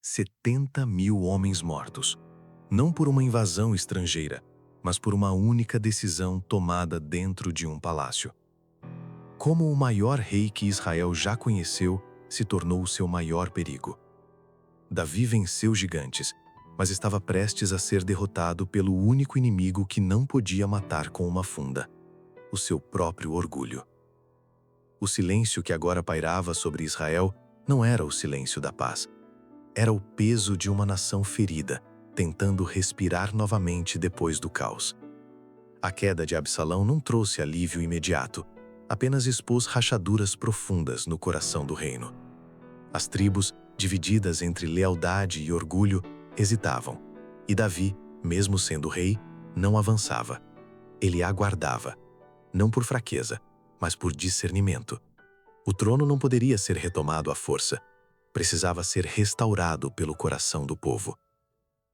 70.000 homens mortos, não por uma invasão estrangeira, mas por uma única decisão tomada dentro de um palácio. Como o maior rei que Israel já conheceu se tornou o seu maior perigo. Davi venceu gigantes, mas estava prestes a ser derrotado pelo único inimigo que não podia matar com uma funda: o seu próprio orgulho. O silêncio que agora pairava sobre Israel não era o silêncio da paz. Era o peso de uma nação ferida, tentando respirar novamente depois do caos. A queda de Absalão não trouxe alívio imediato, apenas expôs rachaduras profundas no coração do reino. As tribos, divididas entre lealdade e orgulho, hesitavam, e Davi, mesmo sendo rei, não avançava. Ele aguardava, não por fraqueza, mas por discernimento. O trono não poderia ser retomado à força, precisava ser restaurado pelo coração do povo.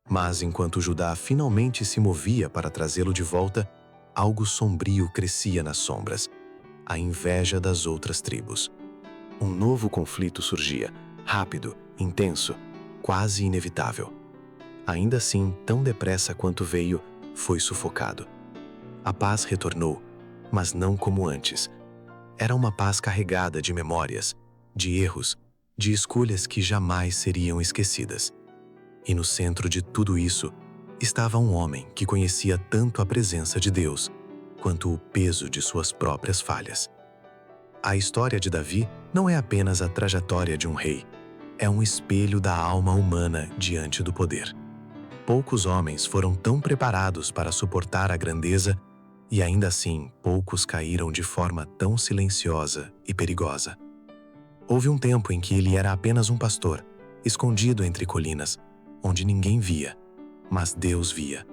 Mas enquanto Judá finalmente se movia para trazê-lo de volta, algo sombrio crescia nas sombras: a inveja das outras tribos. Um novo conflito surgia, rápido, intenso, quase inevitável. Ainda assim, tão depressa quanto veio, foi sufocado. A paz retornou, mas não como antes. Era uma paz carregada de memórias, de erros, de escolhas que jamais seriam esquecidas. E no centro de tudo isso, estava um homem que conhecia tanto a presença de Deus, quanto o peso de suas próprias falhas. A história de Davi não é apenas a trajetória de um rei, é um espelho da alma humana diante do poder. Poucos homens foram tão preparados para suportar a grandeza, e ainda assim poucos caíram de forma tão silenciosa e perigosa. Houve um tempo em que ele era apenas um pastor, escondido entre colinas, onde ninguém via, mas Deus via.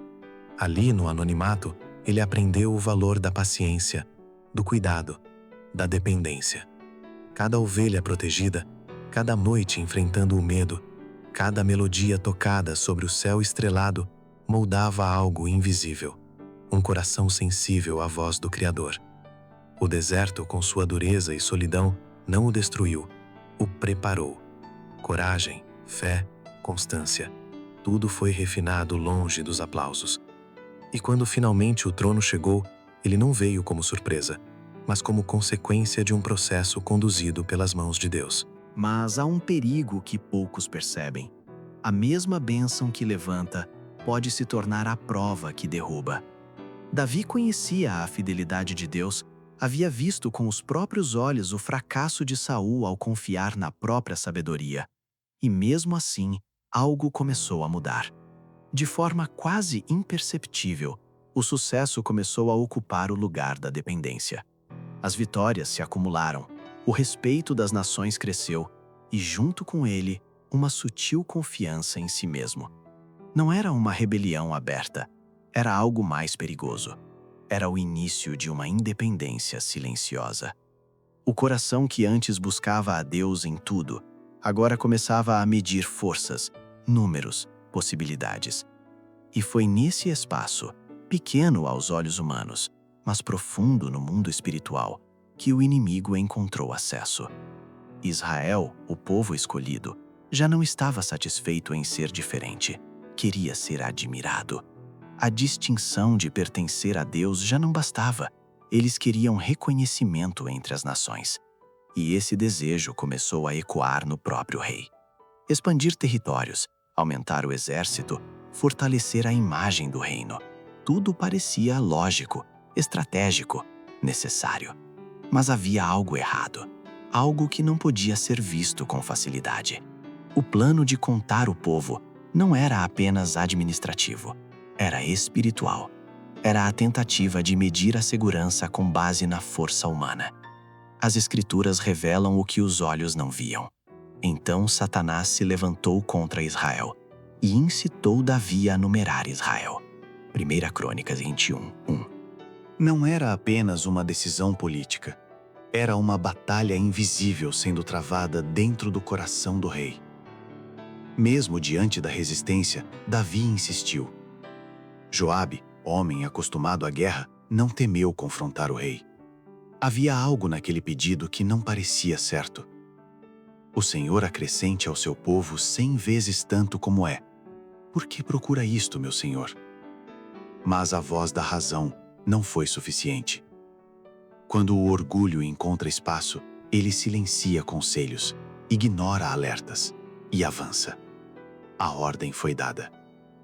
Ali, no anonimato, ele aprendeu o valor da paciência, do cuidado, da dependência. Cada ovelha protegida, cada noite enfrentando o medo, cada melodia tocada sobre o céu estrelado moldava algo invisível, um coração sensível à voz do Criador. O deserto, com sua dureza e solidão, não o destruiu, o preparou. Coragem, fé, constância, tudo foi refinado longe dos aplausos. E quando finalmente o trono chegou, ele não veio como surpresa, mas como consequência de um processo conduzido pelas mãos de Deus. Mas há um perigo que poucos percebem. A mesma bênção que levanta pode se tornar a prova que derruba. Davi conhecia a fidelidade de Deus, havia visto com os próprios olhos o fracasso de Saul ao confiar na própria sabedoria. E mesmo assim, algo começou a mudar. De forma quase imperceptível, o sucesso começou a ocupar o lugar da dependência. As vitórias se acumularam, o respeito das nações cresceu e, junto com ele, uma sutil confiança em si mesmo. Não era uma rebelião aberta, era algo mais perigoso. Era o início de uma independência silenciosa. O coração que antes buscava a Deus em tudo, agora começava a medir forças, números, possibilidades. E foi nesse espaço, pequeno aos olhos humanos, mas profundo no mundo espiritual, que o inimigo encontrou acesso. Israel, o povo escolhido, já não estava satisfeito em ser diferente, queria ser admirado. A distinção de pertencer a Deus já não bastava, eles queriam reconhecimento entre as nações. E esse desejo começou a ecoar no próprio rei. Expandir territórios, aumentar o exército, fortalecer a imagem do reino. Tudo parecia lógico, estratégico, necessário. Mas havia algo errado, algo que não podia ser visto com facilidade. O plano de contar o povo não era apenas administrativo, era espiritual. Era a tentativa de medir a segurança com base na força humana. As Escrituras revelam o que os olhos não viam. Então Satanás se levantou contra Israel e incitou Davi a numerar Israel. 1 Crônicas 21:1. Não era apenas uma decisão política. Era uma batalha invisível sendo travada dentro do coração do rei. Mesmo diante da resistência, Davi insistiu. Joabe, homem acostumado à guerra, não temeu confrontar o rei. Havia algo naquele pedido que não parecia certo. O Senhor acrescente ao seu povo 100 vezes tanto como é. Por que procura isto, meu Senhor? Mas a voz da razão não foi suficiente. Quando o orgulho encontra espaço, ele silencia conselhos, ignora alertas e avança. A ordem foi dada.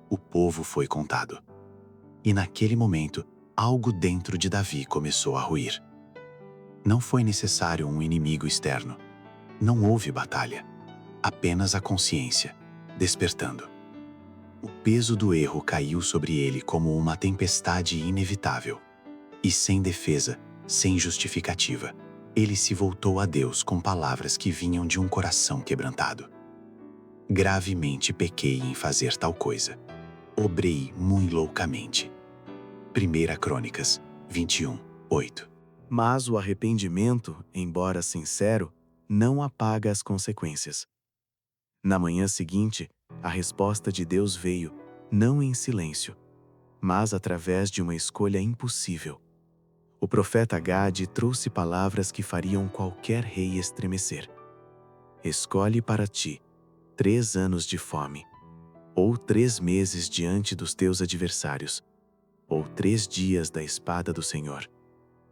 O povo foi contado. E naquele momento, algo dentro de Davi começou a ruir. Não foi necessário um inimigo externo. Não houve batalha. Apenas a consciência, despertando. O peso do erro caiu sobre ele como uma tempestade inevitável. E sem defesa, sem justificativa, ele se voltou a Deus com palavras que vinham de um coração quebrantado. Gravemente pequei em fazer tal coisa. Obrei muito loucamente. 1 Crônicas 21, 8. Mas o arrependimento, embora sincero, não apaga as consequências. Na manhã seguinte, a resposta de Deus veio, não em silêncio, mas através de uma escolha impossível. O profeta Gade trouxe palavras que fariam qualquer rei estremecer. Escolhe para ti 3 anos de fome, ou 3 meses diante dos teus adversários, ou 3 dias da espada do Senhor.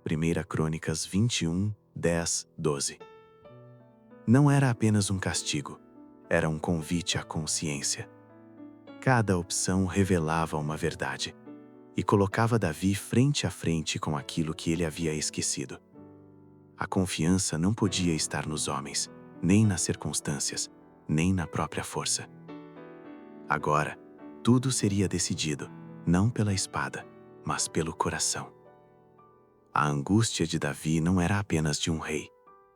1 Crônicas 21, 10, 12. Não era apenas um castigo, era um convite à consciência. Cada opção revelava uma verdade e colocava Davi frente a frente com aquilo que ele havia esquecido. A confiança não podia estar nos homens, nem nas circunstâncias, nem na própria força. Agora, tudo seria decidido, não pela espada, mas pelo coração. A angústia de Davi não era apenas de um rei,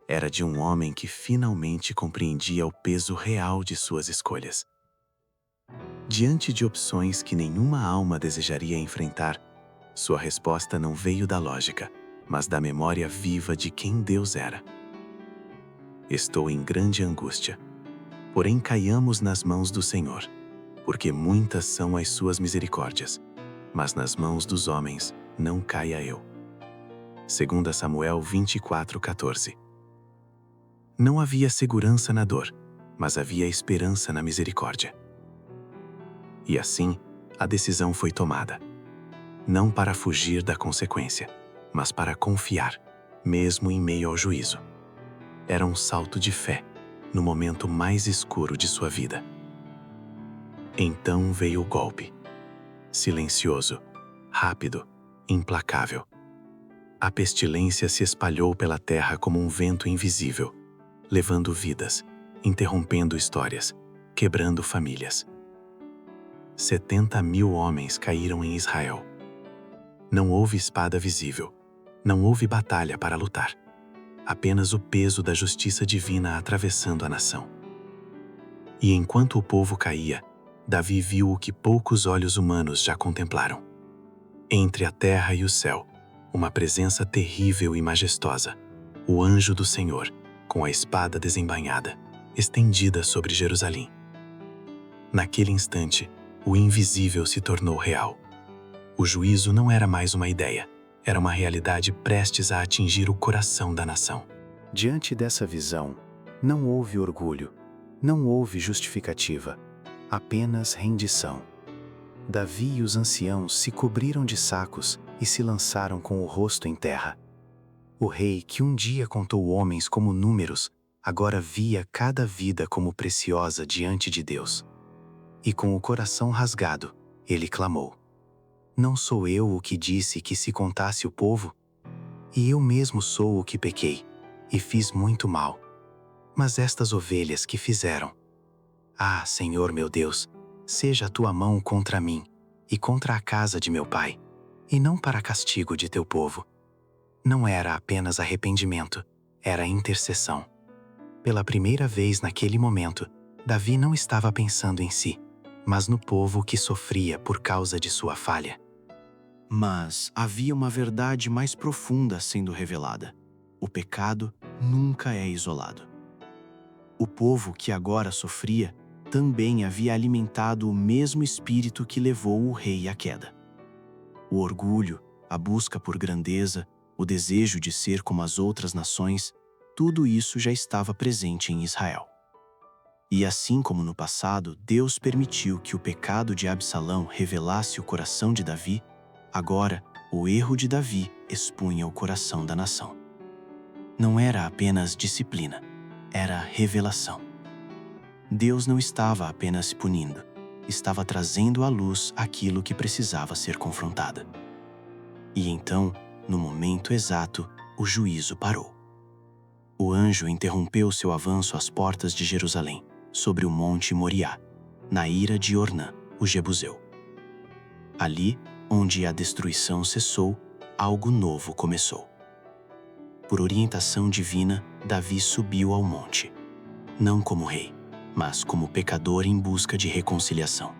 era de um homem que finalmente compreendia o peso real de suas escolhas. Diante de opções que nenhuma alma desejaria enfrentar, sua resposta não veio da lógica, mas da memória viva de quem Deus era. Estou em grande angústia, porém caiamos nas mãos do Senhor, porque muitas são as suas misericórdias, mas nas mãos dos homens não caia eu. 2 Samuel 24, 14. Não havia segurança na dor, mas havia esperança na misericórdia. E assim, a decisão foi tomada. Não para fugir da consequência, mas para confiar, mesmo em meio ao juízo. Era um salto de fé, no momento mais escuro de sua vida. Então veio o golpe. Silencioso, rápido, implacável. A pestilência se espalhou pela terra como um vento invisível, levando vidas, interrompendo histórias, quebrando famílias. 70.000 homens caíram em Israel. Não houve espada visível, não houve batalha para lutar. Apenas o peso da justiça divina atravessando a nação. E enquanto o povo caía, Davi viu o que poucos olhos humanos já contemplaram. Entre a terra e o céu, uma presença terrível e majestosa, o anjo do Senhor, com a espada desembainhada, estendida sobre Jerusalém. Naquele instante, o invisível se tornou real. O juízo não era mais uma ideia, era uma realidade prestes a atingir o coração da nação. Diante dessa visão, não houve orgulho, não houve justificativa, apenas rendição. Davi e os anciãos se cobriram de sacos e se lançaram com o rosto em terra. O rei, que um dia contou homens como números, agora via cada vida como preciosa diante de Deus. E com o coração rasgado, ele clamou: Não sou eu o que disse que se contasse o povo? E eu mesmo sou o que pequei, e fiz muito mal. Mas estas ovelhas que fizeram? Ah, Senhor meu Deus, seja a tua mão contra mim e contra a casa de meu pai, e não para castigo de teu povo. Não era apenas arrependimento, era intercessão. Pela primeira vez naquele momento, Davi não estava pensando em si, mas no povo que sofria por causa de sua falha. Mas havia uma verdade mais profunda sendo revelada. O pecado nunca é isolado. O povo que agora sofria também havia alimentado o mesmo espírito que levou o rei à queda. O orgulho, a busca por grandeza, o desejo de ser como as outras nações, tudo isso já estava presente em Israel. E assim como no passado, Deus permitiu que o pecado de Absalão revelasse o coração de Davi, agora o erro de Davi expunha o coração da nação. Não era apenas disciplina, era revelação. Deus não estava apenas punindo, estava trazendo à luz aquilo que precisava ser confrontado. E então, no momento exato, o juízo parou. O anjo interrompeu seu avanço às portas de Jerusalém, sobre o monte Moriá, na ira de Ornã, o Jebuseu. Ali, onde a destruição cessou, algo novo começou. Por orientação divina, Davi subiu ao monte, não como rei, mas como pecador em busca de reconciliação.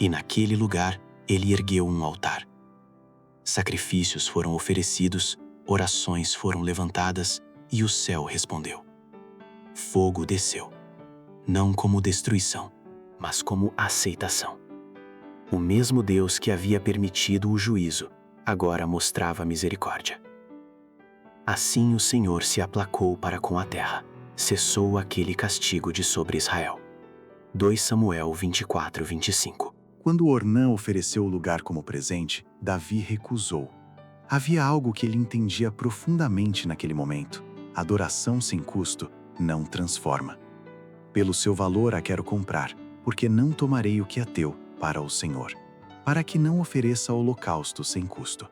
E naquele lugar, ele ergueu um altar. Sacrifícios foram oferecidos, orações foram levantadas e o céu respondeu. Fogo desceu, não como destruição, mas como aceitação. O mesmo Deus que havia permitido o juízo, agora mostrava misericórdia. Assim o Senhor se aplacou para com a terra, cessou aquele castigo de sobre Israel. 2 Samuel 24, 25. Quando Ornã ofereceu o lugar como presente, Davi recusou. Havia algo que ele entendia profundamente naquele momento. Adoração sem custo não transforma. Pelo seu valor a quero comprar, porque não tomarei o que é teu para o Senhor, para que não ofereça holocausto sem custo.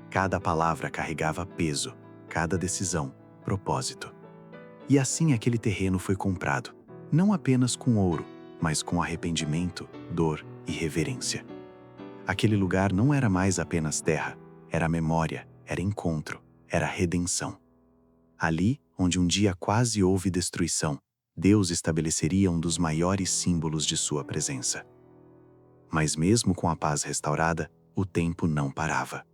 Cada palavra carregava peso, cada decisão, propósito. E assim aquele terreno foi comprado, não apenas com ouro, mas com arrependimento, dor e reverência. Aquele lugar não era mais apenas terra, era memória, era encontro, era redenção. Ali, onde um dia quase houve destruição, Deus estabeleceria um dos maiores símbolos de sua presença. Mas mesmo com a paz restaurada, o tempo não parava.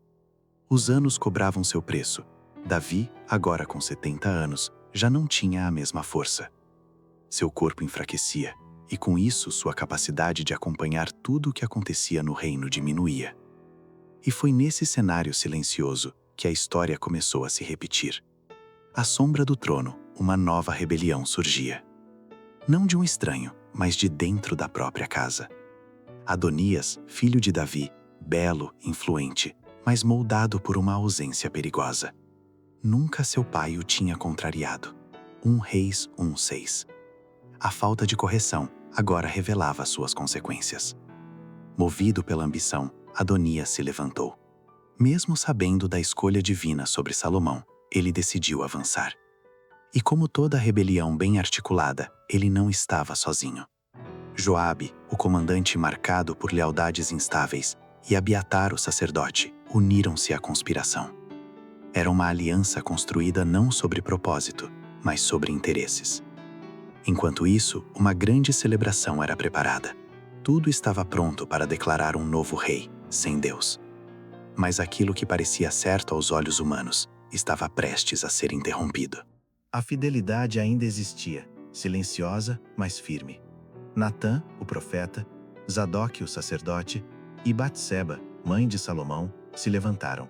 Os anos cobravam seu preço. Davi, agora com 70 anos, já não tinha a mesma força. Seu corpo enfraquecia, e com isso sua capacidade de acompanhar tudo o que acontecia no reino diminuía. E foi nesse cenário silencioso que a história começou a se repetir. À sombra do trono, uma nova rebelião surgia. Não de um estranho, mas de dentro da própria casa. Adonias, filho de Davi, belo, influente, mas moldado por uma ausência perigosa. Nunca seu pai o tinha contrariado. 1 Reis 1:6. A falta de correção agora revelava suas consequências. Movido pela ambição, Adonias se levantou. Mesmo sabendo da escolha divina sobre Salomão, ele decidiu avançar. E como toda rebelião bem articulada, ele não estava sozinho. Joabe, o comandante marcado por lealdades instáveis, e Abiatar, o sacerdote, uniram-se à conspiração. Era uma aliança construída não sobre propósito, mas sobre interesses. Enquanto isso, uma grande celebração era preparada. Tudo estava pronto para declarar um novo rei, sem Deus. Mas aquilo que parecia certo aos olhos humanos estava prestes a ser interrompido. A fidelidade ainda existia, silenciosa, mas firme. Natã, o profeta, Zadok, o sacerdote, e Batseba, mãe de Salomão, se levantaram.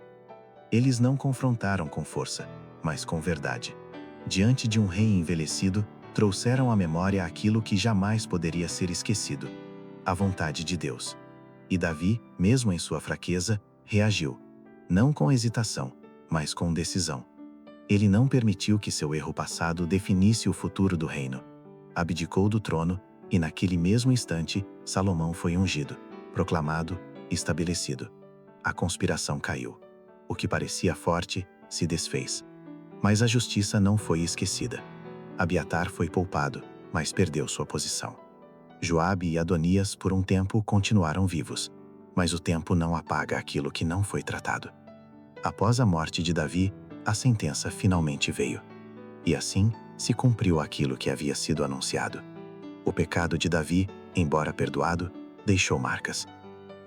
Eles não confrontaram com força, mas com verdade. Diante de um rei envelhecido, trouxeram à memória aquilo que jamais poderia ser esquecido: a vontade de Deus. E Davi, mesmo em sua fraqueza, reagiu, não com hesitação, mas com decisão. Ele não permitiu que seu erro passado definisse o futuro do reino. Abdicou do trono, e naquele mesmo instante, Salomão foi ungido, proclamado, estabelecido. A conspiração caiu. O que parecia forte se desfez. Mas a justiça não foi esquecida. Abiatar foi poupado, mas perdeu sua posição. Joabe e Adonias por um tempo continuaram vivos, mas o tempo não apaga aquilo que não foi tratado. Após a morte de Davi, a sentença finalmente veio. E assim se cumpriu aquilo que havia sido anunciado. O pecado de Davi, embora perdoado, deixou marcas.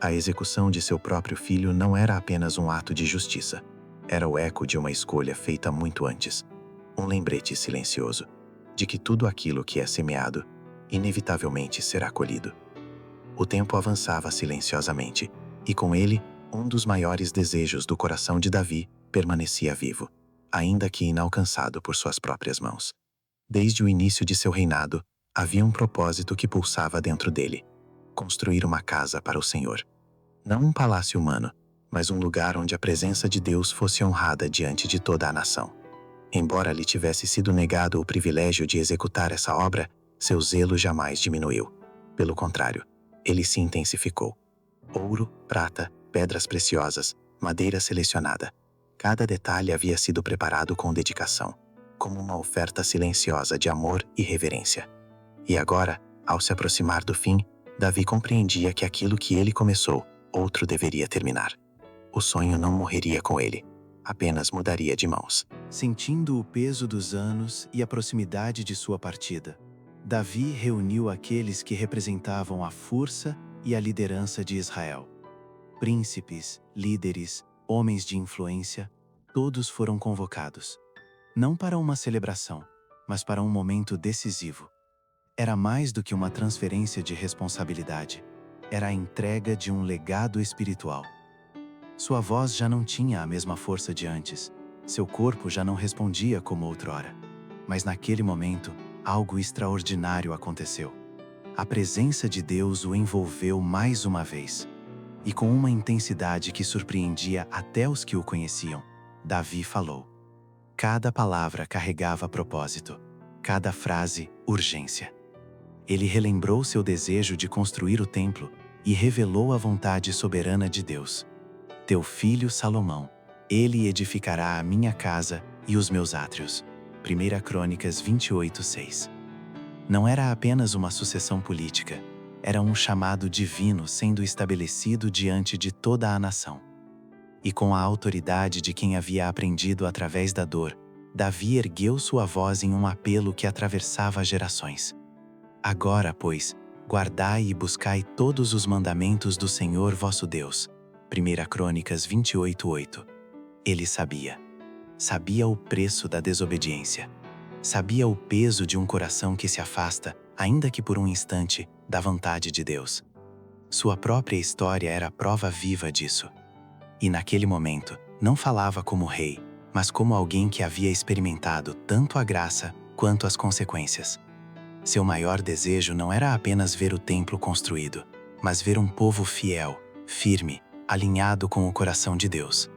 A execução de seu próprio filho não era apenas um ato de justiça. Era o eco de uma escolha feita muito antes. Um lembrete silencioso de que tudo aquilo que é semeado, inevitavelmente será colhido. O tempo avançava silenciosamente, e com ele, um dos maiores desejos do coração de Davi permanecia vivo: ainda que inalcançado por suas próprias mãos. Desde o início de seu reinado, havia um propósito que pulsava dentro dele: construir uma casa para o Senhor. Não um palácio humano, mas um lugar onde a presença de Deus fosse honrada diante de toda a nação. Embora lhe tivesse sido negado o privilégio de executar essa obra, seu zelo jamais diminuiu. Pelo contrário, ele se intensificou. Ouro, prata, pedras preciosas, madeira selecionada. Cada detalhe havia sido preparado com dedicação, como uma oferta silenciosa de amor e reverência. E agora, ao se aproximar do fim, Davi compreendia que aquilo que ele começou, outro deveria terminar. O sonho não morreria com ele, apenas mudaria de mãos. Sentindo o peso dos anos e a proximidade de sua partida, Davi reuniu aqueles que representavam a força e a liderança de Israel. Príncipes, líderes, homens de influência, todos foram convocados. Não para uma celebração, mas para um momento decisivo. Era mais do que uma transferência de responsabilidade. Era a entrega de um legado espiritual. Sua voz já não tinha a mesma força de antes. Seu corpo já não respondia como outrora. Mas naquele momento, algo extraordinário aconteceu. A presença de Deus o envolveu mais uma vez. E com uma intensidade que surpreendia até os que o conheciam, Davi falou. Cada palavra carregava propósito, cada frase, urgência. Ele relembrou seu desejo de construir o templo e revelou a vontade soberana de Deus. Teu filho Salomão, ele edificará a minha casa e os meus átrios. 1 Crônicas 28:6. Não era apenas uma sucessão política, era um chamado divino sendo estabelecido diante de toda a nação. E com a autoridade de quem havia aprendido através da dor, Davi ergueu sua voz em um apelo que atravessava gerações. Agora, pois, guardai e buscai todos os mandamentos do Senhor vosso Deus. 1 Crônicas 28:8. Ele sabia. Sabia o preço da desobediência. Sabia o peso de um coração que se afasta, ainda que por um instante, da vontade de Deus. Sua própria história era a prova viva disso. E naquele momento, não falava como rei, mas como alguém que havia experimentado tanto a graça quanto as consequências. Seu maior desejo não era apenas ver o templo construído, mas ver um povo fiel, firme, alinhado com o coração de Deus.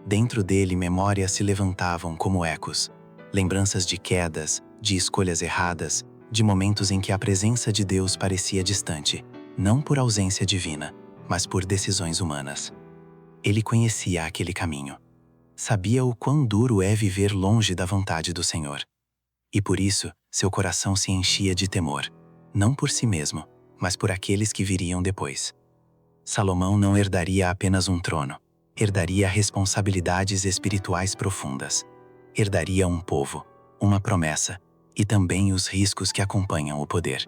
Dentro dele, memórias se levantavam como ecos, lembranças de quedas, de escolhas erradas, de momentos em que a presença de Deus parecia distante, não por ausência divina, mas por decisões humanas. Ele conhecia aquele caminho. Sabia o quão duro é viver longe da vontade do Senhor. E por isso, seu coração se enchia de temor, não por si mesmo, mas por aqueles que viriam depois. Salomão não herdaria apenas um trono, herdaria responsabilidades espirituais profundas. Herdaria um povo, uma promessa, e também os riscos que acompanham o poder.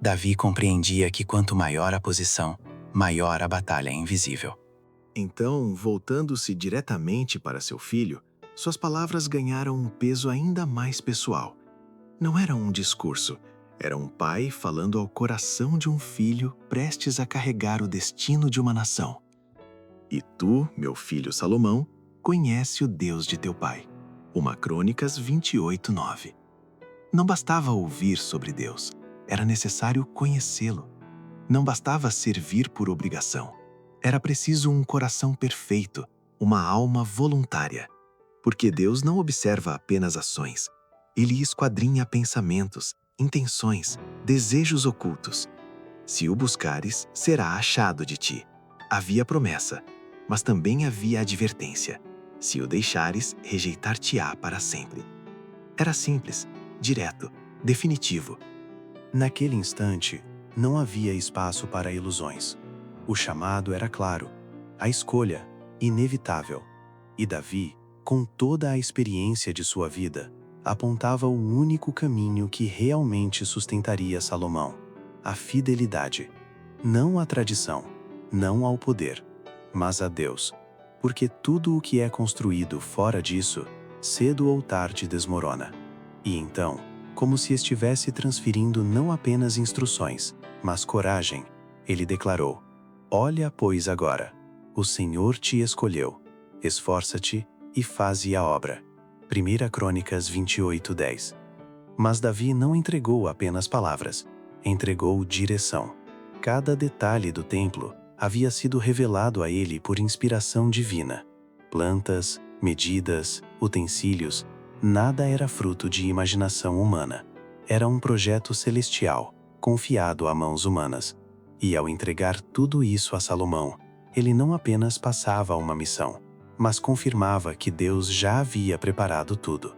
Davi compreendia que quanto maior a posição, maior a batalha invisível. Então, voltando-se diretamente para seu filho, suas palavras ganharam um peso ainda mais pessoal. Não era um discurso, era um pai falando ao coração de um filho prestes a carregar o destino de uma nação. E tu, meu filho Salomão, conhece o Deus de teu pai. 1 Crônicas 28:9. Não bastava ouvir sobre Deus, era necessário conhecê-lo. Não bastava servir por obrigação. Era preciso um coração perfeito, uma alma voluntária. Porque Deus não observa apenas ações. Ele esquadrinha pensamentos, intenções, desejos ocultos. Se o buscares, será achado de ti. Havia promessa, mas também havia advertência. Se o deixares, rejeitar-te-á para sempre. Era simples, direto, definitivo. Naquele instante, não havia espaço para ilusões. O chamado era claro, a escolha, inevitável. E Davi, com toda a experiência de sua vida, apontava o único caminho que realmente sustentaria Salomão: a fidelidade. Não à tradição, não ao poder, mas a Deus. Porque tudo o que é construído fora disso, cedo ou tarde desmorona. E então, como se estivesse transferindo não apenas instruções, mas coragem, ele declarou: Olha, pois agora, o Senhor te escolheu. Esforça-te, e faze a obra. 1 Crônicas 28:10. Mas Davi não entregou apenas palavras, entregou direção. Cada detalhe do templo havia sido revelado a ele por inspiração divina. Plantas, medidas, utensílios, nada era fruto de imaginação humana. Era um projeto celestial, confiado a mãos humanas. E ao entregar tudo isso a Salomão, ele não apenas passava uma missão, mas confirmava que Deus já havia preparado tudo.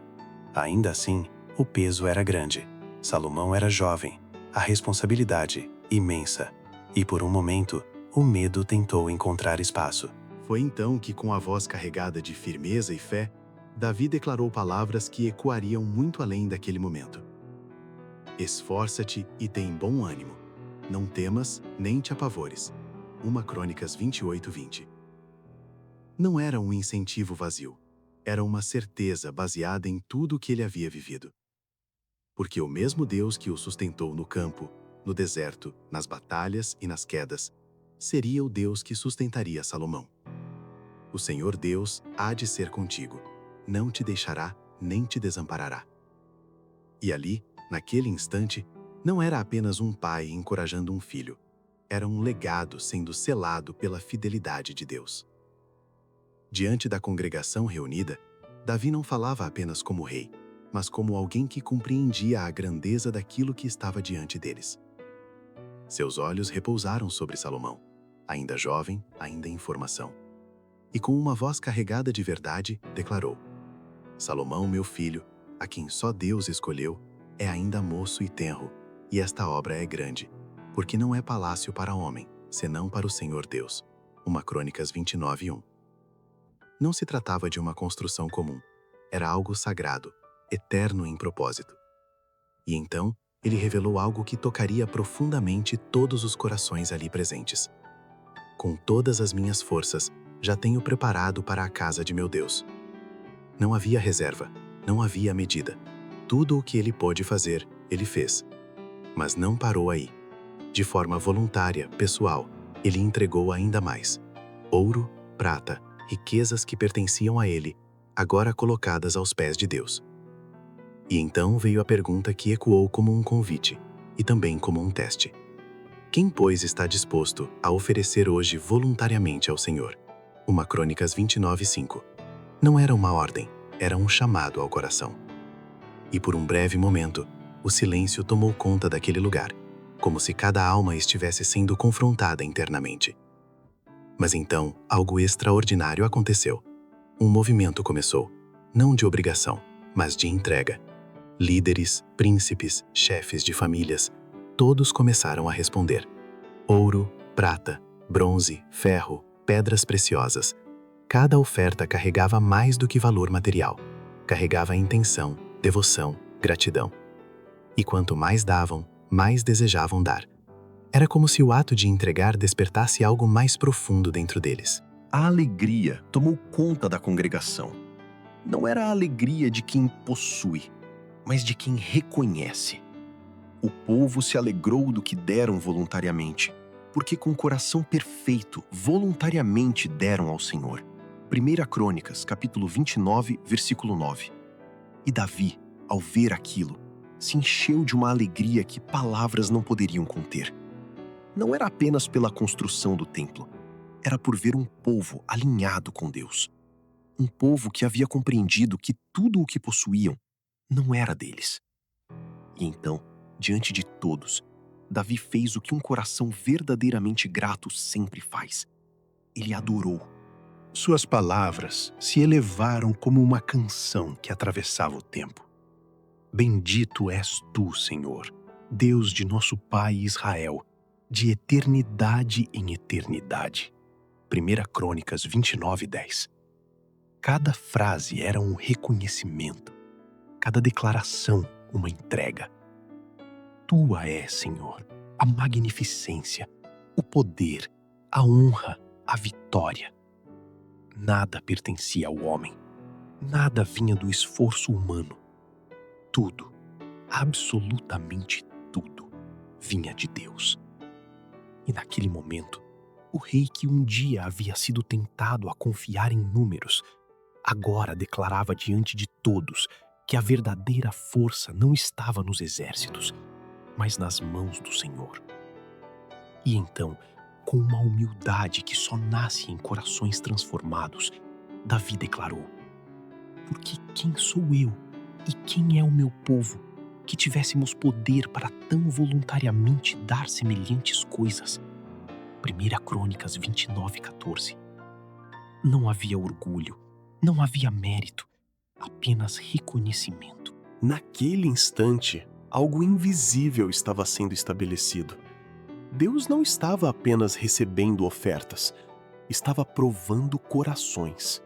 Ainda assim, o peso era grande. Salomão era jovem, a responsabilidade imensa, e por um momento, o medo tentou encontrar espaço. Foi então que, com a voz carregada de firmeza e fé, Davi declarou palavras que ecoariam muito além daquele momento. Esforça-te e tem bom ânimo. Não temas, nem te apavores. 1 Crônicas 28:20. Não era um incentivo vazio. Era uma certeza baseada em tudo o que ele havia vivido. Porque o mesmo Deus que o sustentou no campo, no deserto, nas batalhas e nas quedas, seria o Deus que sustentaria Salomão. O Senhor Deus há de ser contigo. Não te deixará, nem te desamparará. E ali, naquele instante, não era apenas um pai encorajando um filho. Era um legado sendo selado pela fidelidade de Deus. Diante da congregação reunida, Davi não falava apenas como rei, mas como alguém que compreendia a grandeza daquilo que estava diante deles. Seus olhos repousaram sobre Salomão, ainda jovem, ainda em formação. E com uma voz carregada de verdade, declarou: Salomão, meu filho, a quem só Deus escolheu, é ainda moço e tenro, e esta obra é grande, porque não é palácio para homem, senão para o Senhor Deus. 1 Crônicas 29:1. Não se tratava de uma construção comum, era algo sagrado, eterno em propósito. E então, ele revelou algo que tocaria profundamente todos os corações ali presentes. Com todas as minhas forças, já tenho preparado para a casa de meu Deus. Não havia reserva, não havia medida. Tudo o que ele pôde fazer, ele fez. Mas não parou aí. De forma voluntária, pessoal, ele entregou ainda mais. Ouro, prata, riquezas que pertenciam a ele, agora colocadas aos pés de Deus. E então veio a pergunta que ecoou como um convite, e também como um teste. Quem, pois, está disposto a oferecer hoje voluntariamente ao Senhor? 1 Crônicas 29:5. Não era uma ordem, era um chamado ao coração. E por um breve momento, o silêncio tomou conta daquele lugar, como se cada alma estivesse sendo confrontada internamente. Mas então, algo extraordinário aconteceu. Um movimento começou, não de obrigação, mas de entrega. Líderes, príncipes, chefes de famílias, todos começaram a responder. Ouro, prata, bronze, ferro, pedras preciosas. Cada oferta carregava mais do que valor material. Carregava intenção, devoção, gratidão. E quanto mais davam, mais desejavam dar. Era como se o ato de entregar despertasse algo mais profundo dentro deles. A alegria tomou conta da congregação. Não era a alegria de quem possui, mas de quem reconhece. O povo se alegrou do que deram voluntariamente, porque com coração perfeito, voluntariamente deram ao Senhor. 1 Crônicas, capítulo 29, versículo 9. E Davi, ao ver aquilo, se encheu de uma alegria que palavras não poderiam conter. Não era apenas pela construção do templo, era por ver um povo alinhado com Deus. Um povo que havia compreendido que tudo o que possuíam não era deles. E então, diante de todos, Davi fez o que um coração verdadeiramente grato sempre faz. Ele adorou. Suas palavras se elevaram como uma canção que atravessava o tempo. Bendito és tu, Senhor, Deus de nosso pai Israel, de eternidade em eternidade. 1 Crônicas 29:10. Cada frase era um reconhecimento, cada declaração uma entrega. Tua é, Senhor, a magnificência, o poder, a honra, a vitória. Nada pertencia ao homem, nada vinha do esforço humano. Tudo, absolutamente tudo, vinha de Deus. E naquele momento, o rei que um dia havia sido tentado a confiar em números, Agora declarava diante de todos que a verdadeira força não estava nos exércitos, mas nas mãos do Senhor. E então, com uma humildade que só nasce em corações transformados, Davi declarou: porque quem sou eu e quem é o meu povo que tivéssemos poder para tão voluntariamente dar semelhantes coisas? 1 Crônicas 29:14. Não havia orgulho, não havia mérito, apenas reconhecimento. Naquele instante, algo invisível estava sendo estabelecido. Deus não estava apenas recebendo ofertas, estava provando corações.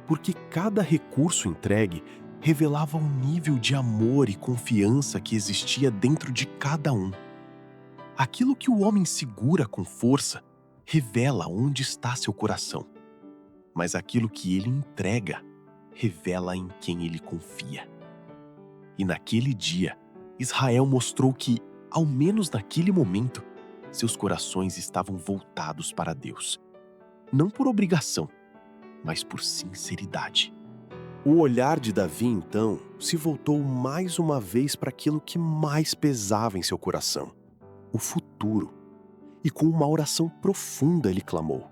Porque cada recurso entregue revelava o nível de amor e confiança que existia dentro de cada um. Aquilo que o homem segura com força revela onde está seu coração, mas aquilo que ele entrega revela em quem ele confia. E naquele dia, Israel mostrou que, ao menos naquele momento, seus corações estavam voltados para Deus. Não por obrigação, mas por sinceridade. O olhar de Davi, então, se voltou mais uma vez para aquilo que mais pesava em seu coração: o futuro. E com uma oração profunda ele clamou: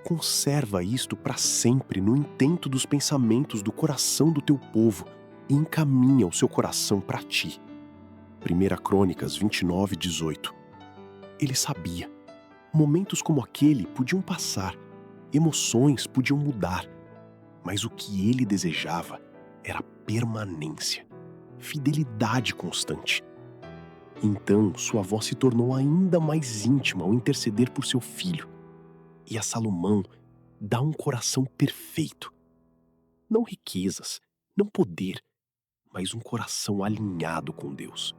conserva isto para sempre no intento dos pensamentos do coração do teu povo e encaminha o seu coração para ti. 1 Crônicas 29:18. Ele sabia. Momentos como aquele podiam passar, emoções podiam mudar, mas o que ele desejava era permanência, fidelidade constante. Então, sua voz se tornou ainda mais íntima ao interceder por seu filho. E a Salomão dá um coração perfeito. Não riquezas, não poder, mas um coração alinhado com Deus.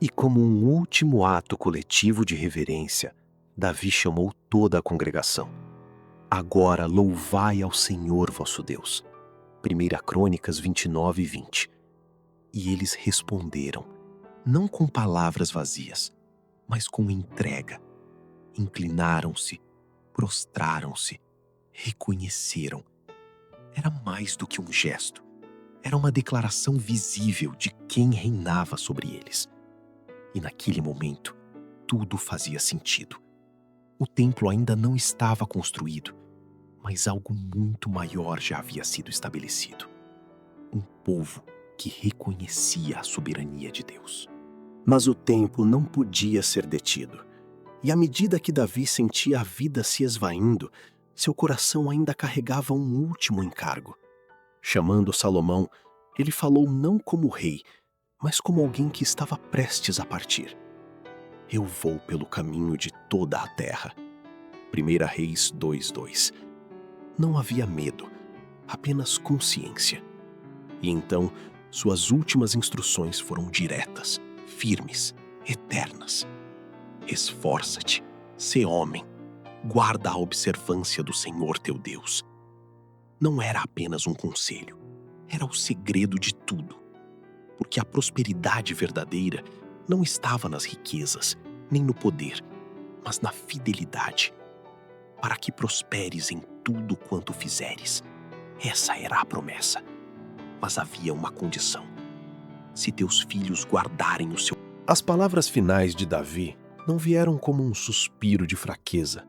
E como um último ato coletivo de reverência, Davi chamou toda a congregação. Agora louvai ao Senhor vosso Deus. 1 Crônicas 29:20. E eles responderam, não com palavras vazias, mas com entrega. Inclinaram-se, prostraram-se, reconheceram. Era mais do que um gesto. Era uma declaração visível de quem reinava sobre eles. E naquele momento, tudo fazia sentido. O templo ainda não estava construído, mas algo muito maior já havia sido estabelecido. Um povo que reconhecia a soberania de Deus. Mas o tempo não podia ser detido. E à medida que Davi sentia a vida se esvaindo, seu coração ainda carregava um último encargo. Chamando Salomão, ele falou não como rei, mas como alguém que estava prestes a partir. Eu vou pelo caminho de toda a terra. 1 Reis 2:2. Não havia medo, apenas consciência. E então, suas últimas instruções foram diretas, firmes, eternas. Esforça-te, sê homem, guarda a observância do Senhor teu Deus. Não era apenas um conselho, era o segredo de tudo. Porque a prosperidade verdadeira não estava nas riquezas, nem no poder, mas na fidelidade. Para que prosperes em tudo quanto fizeres. Essa era a promessa. Mas havia uma condição: se teus filhos guardarem o seu... As palavras finais de Davi não vieram como um suspiro de fraqueza,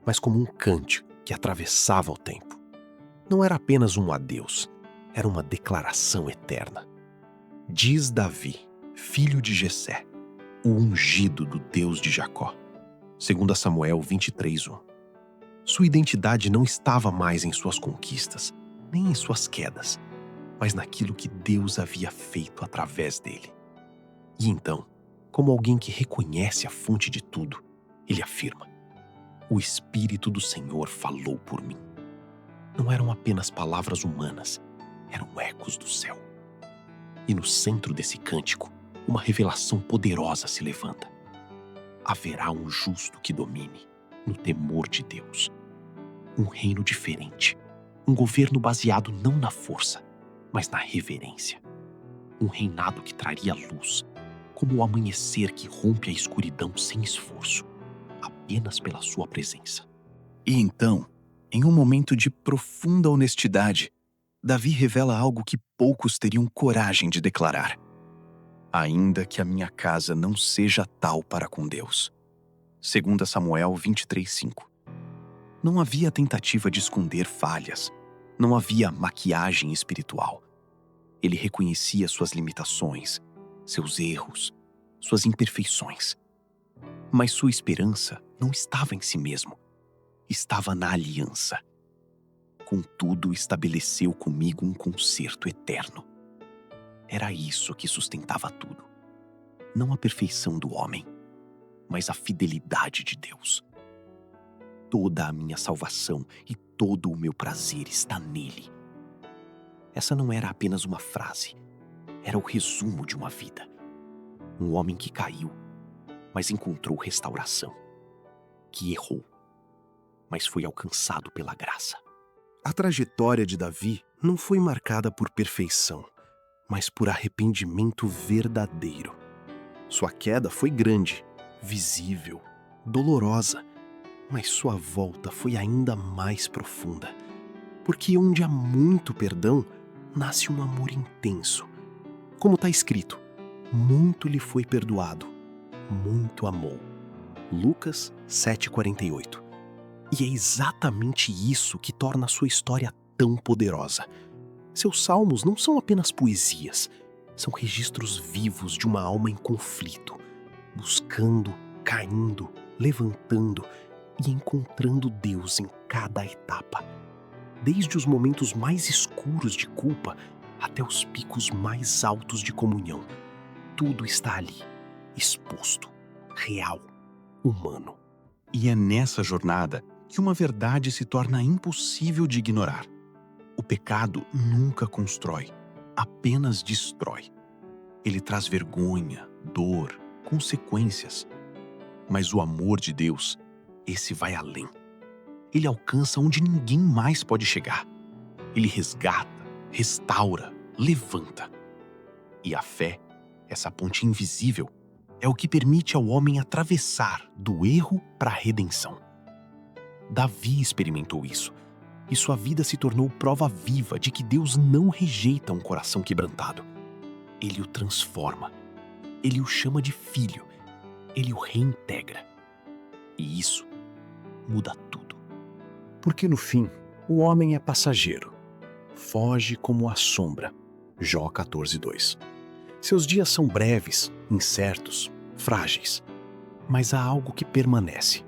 mas como um cântico que atravessava o tempo. Não era apenas um adeus, era uma declaração eterna. Diz Davi, filho de Jessé, o ungido do Deus de Jacó. 2 Samuel 23:1. Sua identidade não estava mais em suas conquistas, nem em suas quedas, mas naquilo que Deus havia feito através dele. E então, como alguém que reconhece a fonte de tudo, ele afirma: o Espírito do Senhor falou por mim. Não eram apenas palavras humanas, eram ecos do céu. E no centro desse cântico, uma revelação poderosa se levanta. Haverá um justo que domine, no temor de Deus. Um reino diferente, um governo baseado não na força, mas na reverência. Um reinado que traria luz, como o amanhecer que rompe a escuridão sem esforço, apenas pela sua presença. E então, em um momento de profunda honestidade, Davi revela algo que poucos teriam coragem de declarar. Ainda que a minha casa não seja tal para com Deus. 2 Samuel 23:5. Não havia tentativa de esconder falhas. Não havia maquiagem espiritual. Ele reconhecia suas limitações, seus erros, suas imperfeições. Mas sua esperança não estava em si mesmo. Estava na aliança. Contudo, estabeleceu comigo um concerto eterno. Era isso que sustentava tudo. Não a perfeição do homem, mas a fidelidade de Deus. Toda a minha salvação e todo o meu prazer está nele. Essa não era apenas uma frase, era o resumo de uma vida. Um homem que caiu, mas encontrou restauração. Que errou, mas foi alcançado pela graça. A trajetória de Davi não foi marcada por perfeição, mas por arrependimento verdadeiro. Sua queda foi grande, visível, dolorosa, mas sua volta foi ainda mais profunda. Porque onde há muito perdão, nasce um amor intenso. Como está escrito, muito lhe foi perdoado, muito amou. Lucas 7,48. E é exatamente isso que torna a sua história tão poderosa. Seus salmos não são apenas poesias, são registros vivos de uma alma em conflito, buscando, caindo, levantando e encontrando Deus em cada etapa. Desde os momentos mais escuros de culpa até os picos mais altos de comunhão. Tudo está ali, exposto, real, humano. E é nessa jornada que uma verdade se torna impossível de ignorar. O pecado nunca constrói, apenas destrói. Ele traz vergonha, dor, consequências. Mas o amor de Deus, esse vai além. Ele alcança onde ninguém mais pode chegar. Ele resgata, restaura, levanta. E a fé, essa ponte invisível, é o que permite ao homem atravessar do erro para a redenção. Davi experimentou isso, e sua vida se tornou prova viva de que Deus não rejeita um coração quebrantado. Ele o transforma, ele o chama de filho, ele o reintegra. E isso muda tudo. Porque no fim, o homem é passageiro. Foge como a sombra. Jó 14:2. Seus dias são breves, incertos, frágeis. Mas há algo que permanece.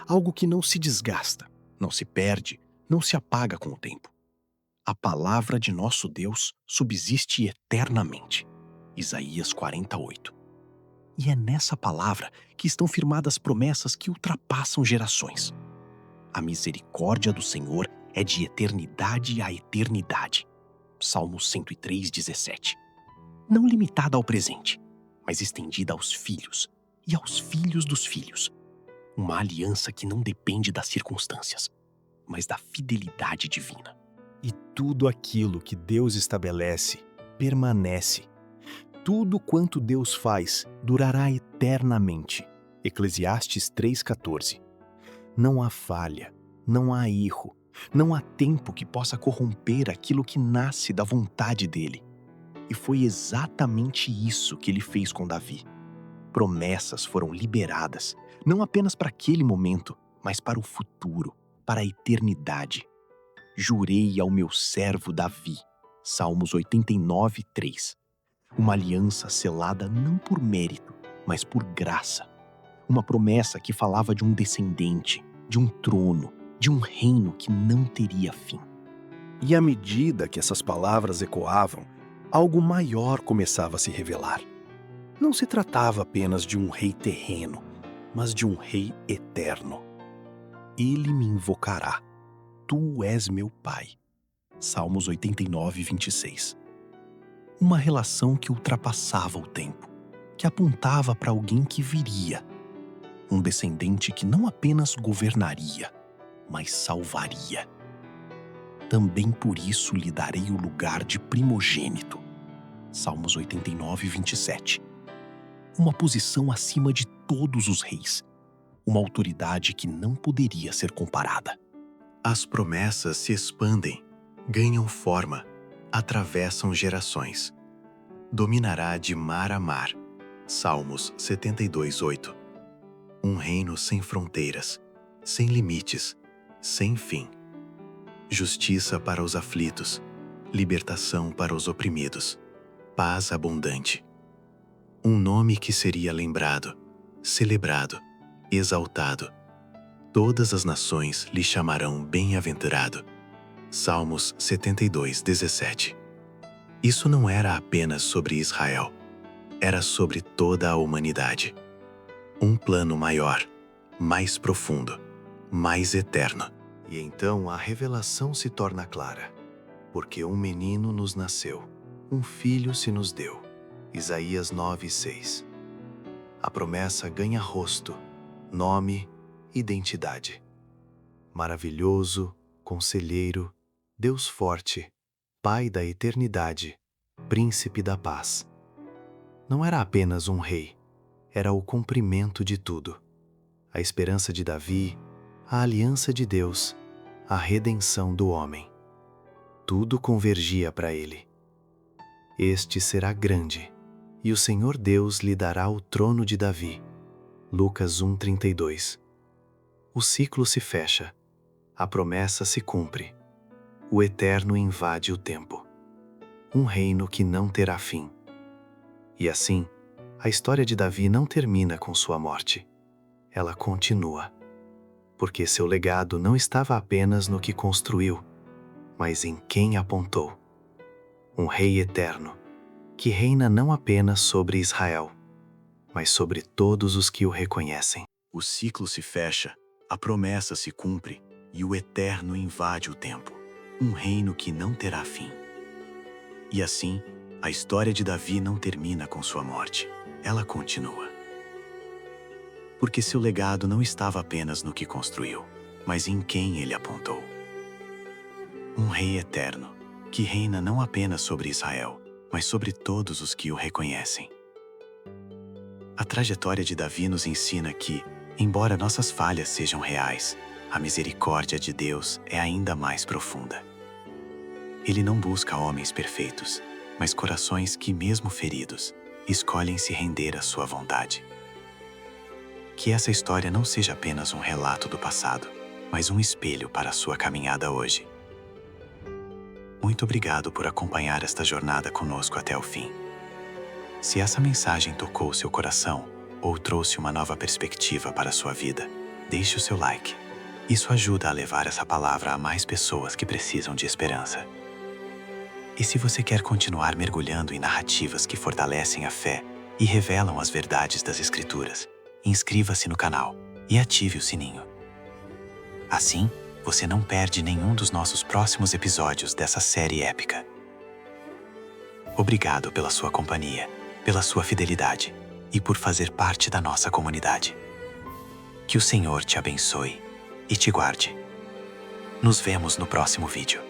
Algo que não se desgasta, não se perde, não se apaga com o tempo. A palavra de nosso Deus subsiste eternamente. Isaías 48. E é nessa palavra que estão firmadas promessas que ultrapassam gerações. A misericórdia do Senhor é de eternidade a eternidade. Salmo 103:17. Não limitada ao presente, mas estendida aos filhos e aos filhos dos filhos. Uma aliança que não depende das circunstâncias, mas da fidelidade divina. E tudo aquilo que Deus estabelece permanece. Tudo quanto Deus faz durará eternamente. Eclesiastes 3,14. Não há falha, não há erro, não há tempo que possa corromper aquilo que nasce da vontade dele. E foi exatamente isso que ele fez com Davi. Promessas foram liberadas, não apenas para aquele momento, mas para o futuro, para a eternidade. Jurei ao meu servo Davi, Salmos 89:3. Uma aliança selada não por mérito, mas por graça. Uma promessa que falava de um descendente, de um trono, de um reino que não teria fim. E à medida que essas palavras ecoavam, algo maior começava a se revelar. Não se tratava apenas de um rei terreno, mas de um rei eterno. Ele me invocará. Tu és meu pai. Salmos 89:26. Uma relação que ultrapassava o tempo, que apontava para alguém que viria. Um descendente que não apenas governaria, mas salvaria. Também por isso lhe darei o lugar de primogênito. Salmos 89:27. Uma posição acima de todos os reis. Uma autoridade que não poderia ser comparada. As promessas se expandem, ganham forma atravessam gerações. Dominará de mar a mar. Salmos 72:8. Um reino sem fronteiras, sem limites, sem fim. Justiça para os aflitos, libertação para os oprimidos, paz abundante. Um nome que seria lembrado, celebrado, exaltado. Todas as nações lhe chamarão bem-aventurado. Salmos 72:17. Isso não era apenas sobre Israel, era sobre toda a humanidade. Um plano maior, mais profundo, mais eterno. E então a revelação se torna clara, porque um menino nos nasceu, um filho se nos deu. Isaías 9:6. A promessa ganha rosto, nome, identidade. Maravilhoso, Conselheiro, Deus forte, Pai da eternidade, Príncipe da paz. Não era apenas um rei, era o cumprimento de tudo. A esperança de Davi, a aliança de Deus, a redenção do homem. Tudo convergia para ele. Este será grande, e o Senhor Deus lhe dará o trono de Davi. Lucas 1:32. O ciclo se fecha, a promessa se cumpre. O Eterno invade o tempo. Um reino que não terá fim. E assim, a história de Davi não termina com sua morte. Ela continua. Porque seu legado não estava apenas no que construiu, mas em quem apontou. Um rei eterno, que reina não apenas sobre Israel, mas sobre todos os que o reconhecem. O ciclo se fecha, a promessa se cumpre e o Eterno invade o tempo. Um reino que não terá fim. E assim, a história de Davi não termina com sua morte. Ela continua. Porque seu legado não estava apenas no que construiu, mas em quem ele apontou. Um rei eterno, que reina não apenas sobre Israel, mas sobre todos os que o reconhecem. A trajetória de Davi nos ensina que, embora nossas falhas sejam reais, a misericórdia de Deus é ainda mais profunda. Ele não busca homens perfeitos, mas corações que, mesmo feridos, escolhem se render à sua vontade. Que essa história não seja apenas um relato do passado, mas um espelho para a sua caminhada hoje. Muito obrigado por acompanhar esta jornada conosco até o fim. Se essa mensagem tocou seu coração ou trouxe uma nova perspectiva para a sua vida, deixe o seu like. Isso ajuda a levar essa palavra a mais pessoas que precisam de esperança. E se você quer continuar mergulhando em narrativas que fortalecem a fé e revelam as verdades das Escrituras, inscreva-se no canal e ative o sininho. Assim, você não perde nenhum dos nossos próximos episódios dessa série épica. Obrigado pela sua companhia, pela sua fidelidade e por fazer parte da nossa comunidade. Que o Senhor te abençoe e te guarde. Nos vemos no próximo vídeo.